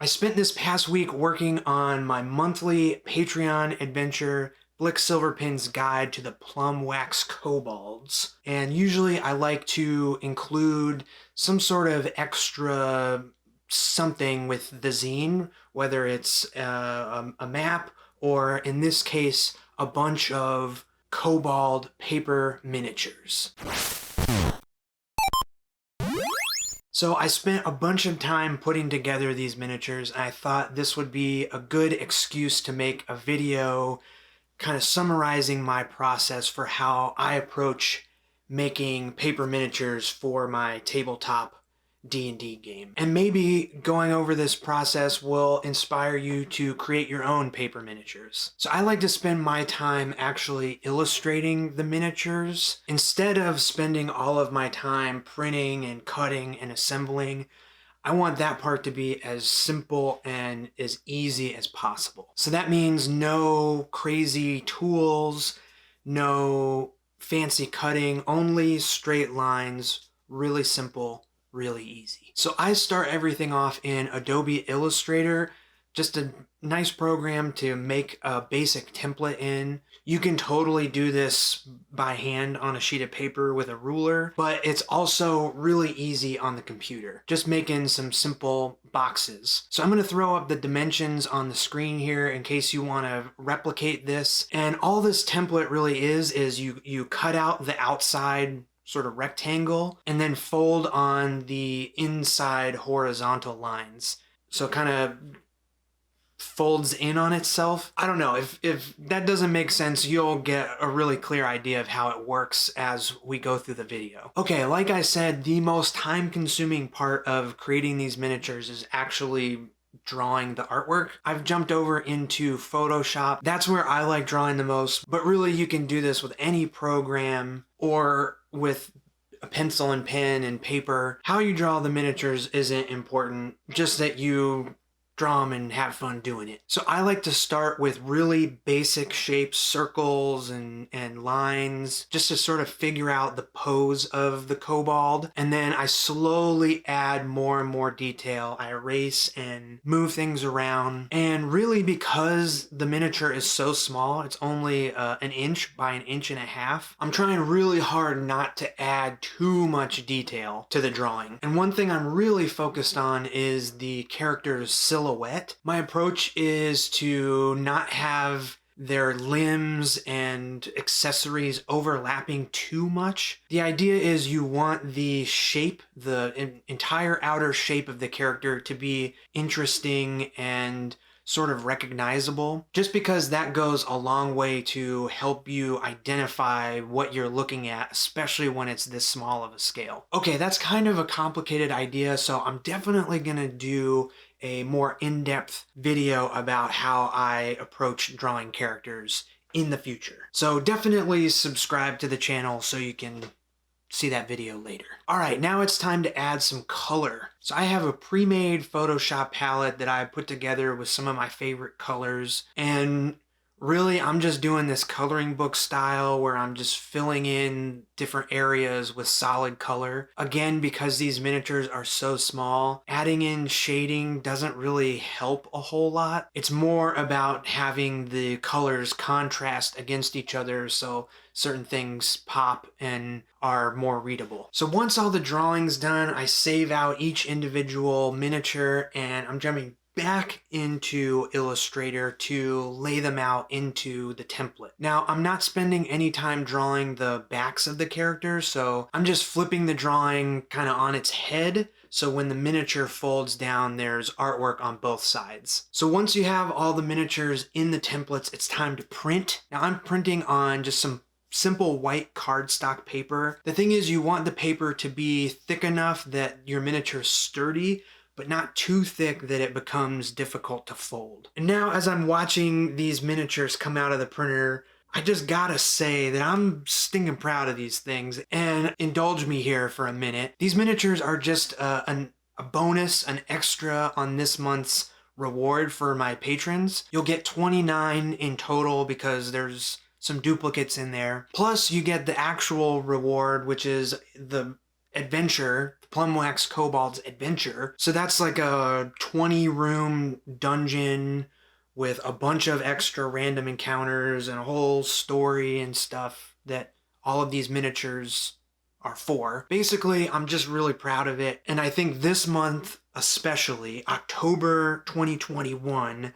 I spent this past week working on my monthly Patreon adventure, Blick Silverpin's Guide to the Plum Wax Kobolds. And usually I like to include some sort of extra something with the zine, whether it's a map or, in this case, a bunch of Kobold paper miniatures. So I spent a bunch of time putting together these miniatures, and I thought this would be a good excuse to make a video kind of summarizing my process for how I approach making paper miniatures for my tabletop D&D game. And maybe going over this process will inspire you to create your own paper miniatures. So I like to spend my time actually illustrating the miniatures instead of spending all of my time printing and cutting and assembling. I want that part to be as simple and as easy as possible. So that means no crazy tools, no fancy cutting, only straight lines, really simple, really easy. So I start everything off in Adobe Illustrator, just a nice program to make a basic template in. You can totally do this by hand on a sheet of paper with a ruler, but it's also really easy on the computer, just making some simple boxes. So I'm going to throw up the dimensions on the screen here in case you want to replicate this. And all this template really is you cut out the outside sort of rectangle and then fold on the inside horizontal lines. So it kind of folds in on itself. I don't know, if that doesn't make sense, you'll get a really clear idea of how it works as we go through the video. Okay, like I said, the most time-consuming part of creating these miniatures is actually drawing the artwork. I've jumped over into Photoshop. That's where I like drawing the most, but really you can do this with any program or with a pencil and pen and paper. How you draw the miniatures isn't important, just that you draw them and have fun doing it. So I like to start with really basic shapes, circles and lines, just to sort of figure out the pose of the kobold. And then I slowly add more and more detail. I erase and move things around. And really, because the miniature is so small, it's only an inch by an inch and a half, I'm trying really hard not to add too much detail to the drawing. And one thing I'm really focused on is the character's silhouette. My approach is to not have their limbs and accessories overlapping too much. The idea is you want the shape, the entire outer shape of the character to be interesting and sort of recognizable, just because that goes a long way to help you identify what you're looking at, especially when it's this small of a scale. Okay, that's kind of a complicated idea, so I'm definitely gonna do a more in-depth video about how I approach drawing characters in the future. So definitely subscribe to the channel so you can see that video later. All right, now it's time to add some color. So I have a pre-made Photoshop palette that I put together with some of my favorite colors, and really I'm just doing this coloring book style where I'm just filling in different areas with solid color. Again, because these miniatures are so small, adding in shading doesn't really help a whole lot. It's more about having the colors contrast against each other so certain things pop and are more readable. So once all the drawing's done, I save out each individual miniature and I'm jumping back into Illustrator to lay them out into the template. Now, I'm not spending any time drawing the backs of the characters, so I'm just flipping the drawing kind of on its head, so when the miniature folds down, there's artwork on both sides. So once you have all the miniatures in the templates, it's time to print. Now, I'm printing on just some simple white cardstock paper. The thing is, you want the paper to be thick enough that your miniature is sturdy, but not too thick that it becomes difficult to fold. And now, as I'm watching these miniatures come out of the printer, I just gotta say that I'm stinking proud of these things. And indulge me here for a minute. These miniatures are just a bonus, an extra on this month's reward for my patrons. You'll get 29 in total because there's some duplicates in there. Plus, you get the actual reward, which is the adventure, Plum Wax Kobold's adventure. So that's like a 20-room dungeon with a bunch of extra random encounters and a whole story and stuff that all of these miniatures are for. Basically, I'm just really proud of it. And I think this month, especially October 2021,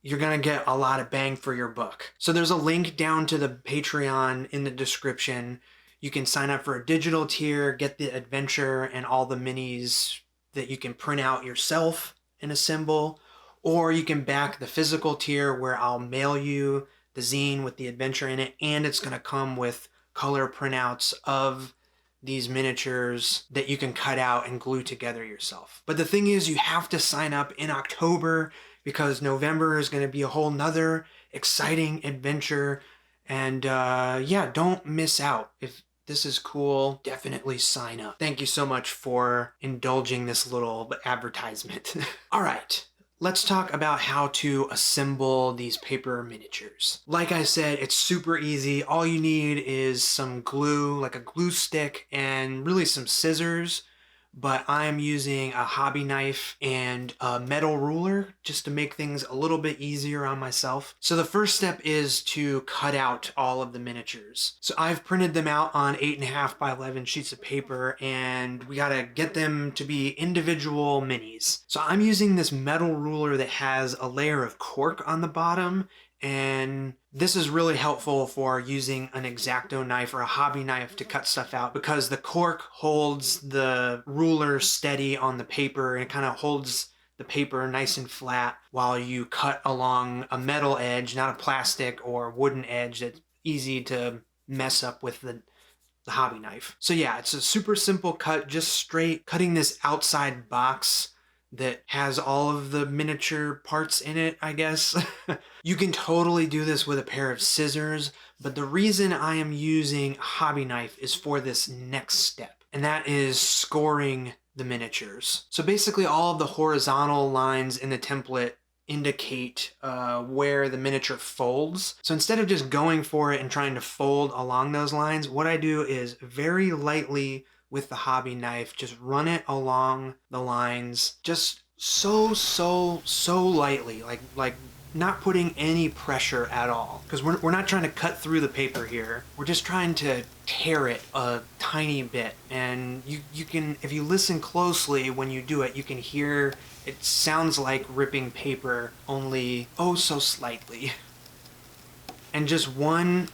you're going to get a lot of bang for your buck. So there's a link down to the Patreon in the description. You can sign up for a digital tier, get the adventure and all the minis that you can print out yourself and assemble, or you can back the physical tier where I'll mail you the zine with the adventure in it, and it's going to come with color printouts of these miniatures that you can cut out and glue together yourself. But the thing is, you have to sign up in October because November is going to be a whole nother exciting adventure. And yeah, don't miss out. If this is cool, definitely sign up. Thank you so much for indulging this little advertisement. All right. Let's talk about how to assemble these paper miniatures. Like I said, it's super easy. All you need is some glue, like a glue stick, and really some scissors. But I'm using a hobby knife and a metal ruler just to make things a little bit easier on myself. So the first step is to cut out all of the miniatures. So I've printed them out on 8.5 by 11 sheets of paper, and we gotta get them to be individual minis. So I'm using this metal ruler that has a layer of cork on the bottom, and this is really helpful for using an X-Acto knife or a hobby knife to cut stuff out, because the cork holds the ruler steady on the paper and it kind of holds the paper nice and flat while you cut along a metal edge, not a plastic or wooden edge that's easy to mess up with the hobby knife. So yeah, it's a super simple cut, just straight cutting this outside box that has all of the miniature parts in it, I guess. You can totally do this with a pair of scissors, but the reason I am using a hobby knife is for this next step, and that is scoring the miniatures. So basically all of the horizontal lines in the template indicate where the miniature folds. So instead of just going for it and trying to fold along those lines, what I do is very lightly with the hobby knife, just run it along the lines, just so lightly, like not putting any pressure at all, because we're not trying to cut through the paper here. We're just trying to tear it a tiny bit. And you can, if you listen closely when you do it, you can hear it sounds like ripping paper, only oh so slightly. And just one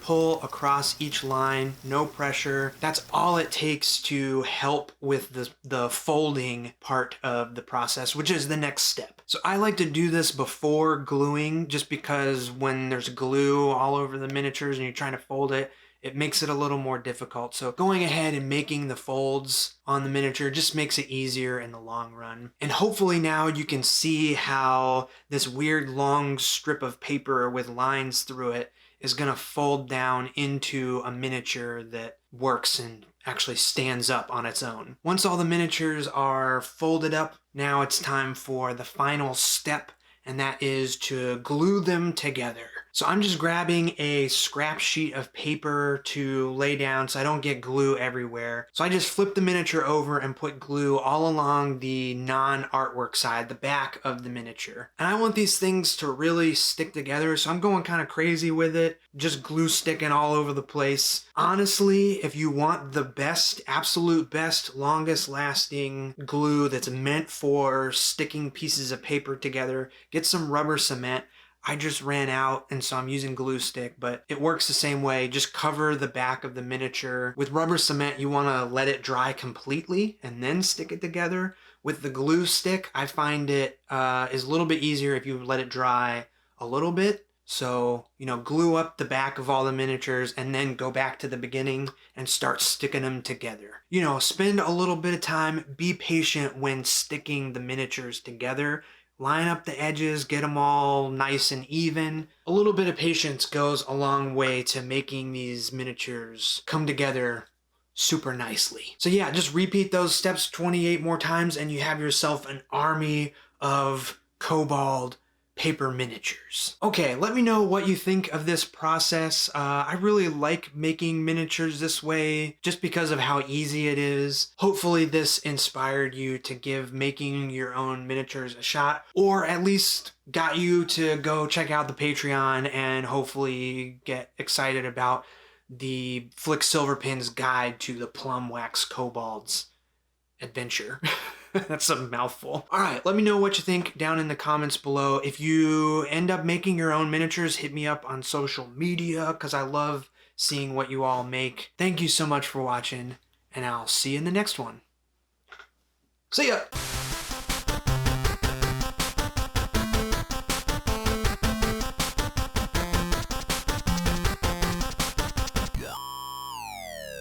pull across each line, no pressure. That's all it takes to help with the folding part of the process, which is the next step. So I like to do this before gluing, just because when there's glue all over the miniatures and you're trying to fold it, it makes it a little more difficult. So going ahead and making the folds on the miniature just makes it easier in the long run. And hopefully now you can see how this weird long strip of paper with lines through it is going to fold down into a miniature that works and actually stands up on its own. Once all the miniatures are folded up, now it's time for the final step, and that is to glue them together. So I'm just grabbing a scrap sheet of paper to lay down so I don't get glue everywhere. So I just flip the miniature over and put glue all along the non-artwork side, the back of the miniature. And I want these things to really stick together, so I'm going kind of crazy with it, just glue sticking all over the place. Honestly, if you want the best, absolute best, longest lasting glue that's meant for sticking pieces of paper together, get some rubber cement. I just ran out, and so I'm using glue stick, but it works the same way. Just cover the back of the miniature. With rubber cement, you want to let it dry completely and then stick it together. With the glue stick, I find it is a little bit easier if you let it dry a little bit. So, glue up the back of all the miniatures and then go back to the beginning and start sticking them together. Spend a little bit of time, be patient when sticking the miniatures together. Line up the edges, get them all nice and even. A little bit of patience goes a long way to making these miniatures come together super nicely. So yeah, just repeat those steps 28 more times and you have yourself an army of Kobold paper miniatures. Okay, let me know what you think of this process. I really like making miniatures this way just because of how easy it is. Hopefully this inspired you to give making your own miniatures a shot, or at least got you to go check out the Patreon and hopefully get excited about the Flick Silverpin's guide to the Plum Wax Kobold's adventure. That's a mouthful. All right, let me know what you think down in the comments below. If you end up making your own miniatures, hit me up on social media because I love seeing what you all make. Thank you so much for watching, and I'll see you in the next one. See ya!